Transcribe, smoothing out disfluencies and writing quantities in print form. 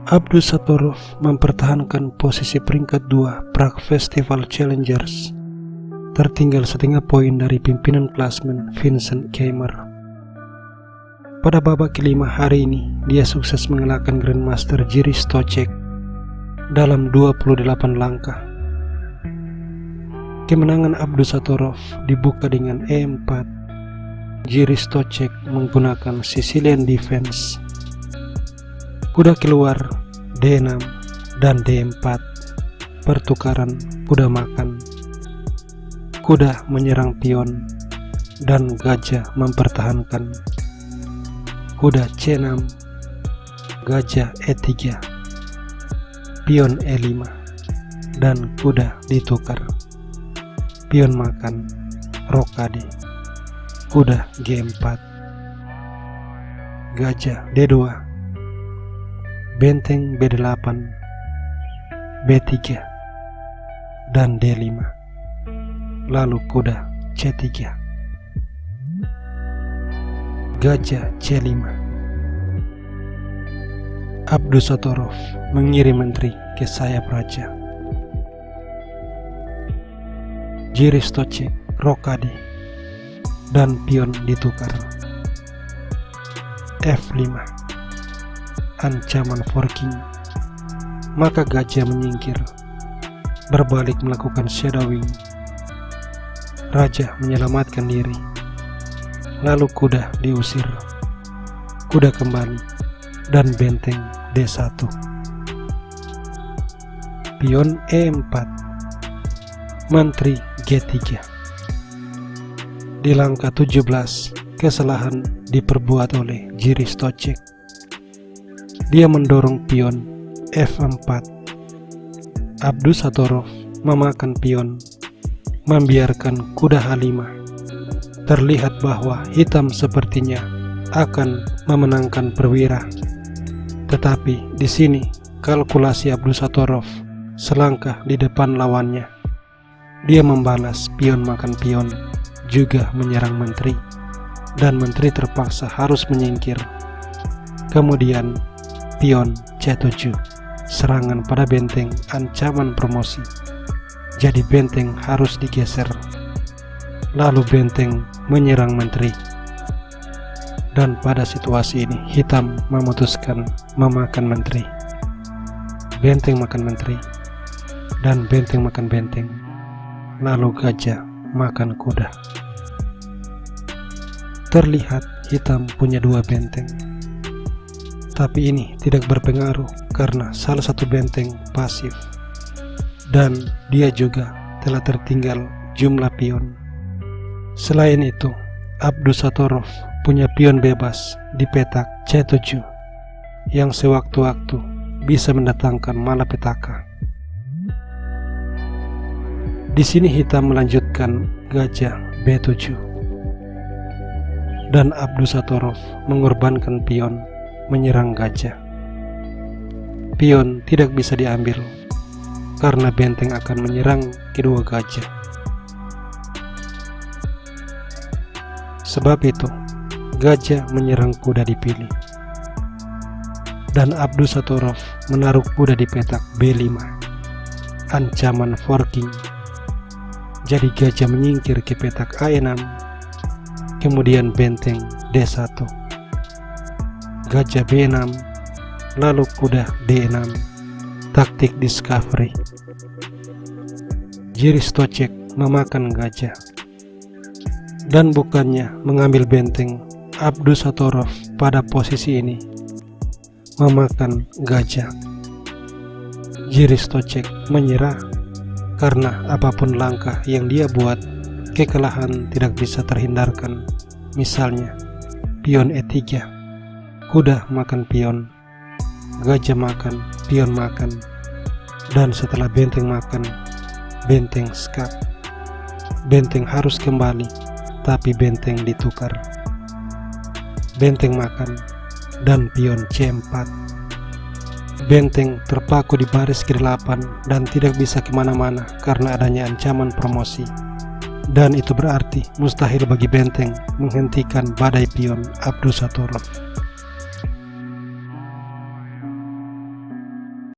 Abdusattorov mempertahankan posisi peringkat 2 Prague Festival Challengers, tertinggal setengah poin dari pimpinan klasmen Vincent Keimer. Pada babak kelima hari ini, dia sukses mengalahkan Grandmaster Jiří Stoček dalam 28 langkah. Kemenangan Abdusattorov dibuka dengan E4. Jiří Stoček menggunakan Sicilian Defense. Kuda keluar D6 dan D4. Pertukaran kuda makan. Kuda menyerang pion dan gajah mempertahankan. Kuda C6, gajah E3, pion E5, dan kuda ditukar. Pion makan, rokade, kuda G4, gajah D2, benteng B8, B3, dan D5, lalu kuda C3, gajah C5. Abdusattorov mengirim menteri ke sayap raja. Jiří Stoček rokade dan pion ditukar. F5, ancaman forking, maka gajah menyingkir, berbalik melakukan shadowing. Raja menyelamatkan diri, lalu kuda diusir, kuda kembali, dan benteng D1. Pion E4, menteri G3. Di langkah 17, kesalahan diperbuat oleh Jiří Stoček. Dia mendorong pion F4. Abdusattorov memakan pion, membiarkan kuda H5. Terlihat bahwa hitam sepertinya akan memenangkan perwira. Tetapi di sini kalkulasi Abdusattorov selangkah di depan lawannya. Dia membalas pion makan pion, juga menyerang menteri, dan menteri terpaksa harus menyingkir. Kemudian pion C7, serangan pada benteng, ancaman promosi. Jadi benteng harus digeser. Lalu benteng menyerang menteri. Dan pada situasi ini hitam memutuskan memakan menteri. Benteng makan menteri, dan benteng makan benteng. Lalu gajah makan kuda. Terlihat hitam punya 2 benteng. Tapi ini tidak berpengaruh karena salah satu benteng pasif. Dan dia juga telah tertinggal jumlah pion. Selain itu, Abdusattorov punya pion bebas di petak C7 yang sewaktu-waktu bisa mendatangkan malapetaka. Di sini hitam melanjutkan gajah B7 dan Abdusattorov mengorbankan pion menyerang gajah. Pion tidak bisa diambil karena benteng akan menyerang kedua gajah. Sebab itu, gajah menyerang kuda dipilih. Dan Abdusattorov menaruh kuda di petak B5. Ancaman forking. Jadi gajah menyingkir ke petak A6. Kemudian benteng D1. Gajah B6. Lalu kuda D6. Taktik discovery. Jiří Stoček memakan gajah. Dan bukannya mengambil benteng, Abdusattorov pada posisi ini memakan gajah. Jiří Stoček menyerah karena apapun langkah yang dia buat, kekalahan tidak bisa terhindarkan. Misalnya, pion E3, kuda makan pion, gajah makan, pion makan, dan setelah benteng makan, benteng skak. Benteng harus kembali, tapi benteng ditukar. Benteng makan, dan pion C4. Benteng terpaku di baris ke-8 dan tidak bisa kemana-mana karena adanya ancaman promosi. Dan itu berarti mustahil bagi benteng menghentikan badai pion Abdusattorov.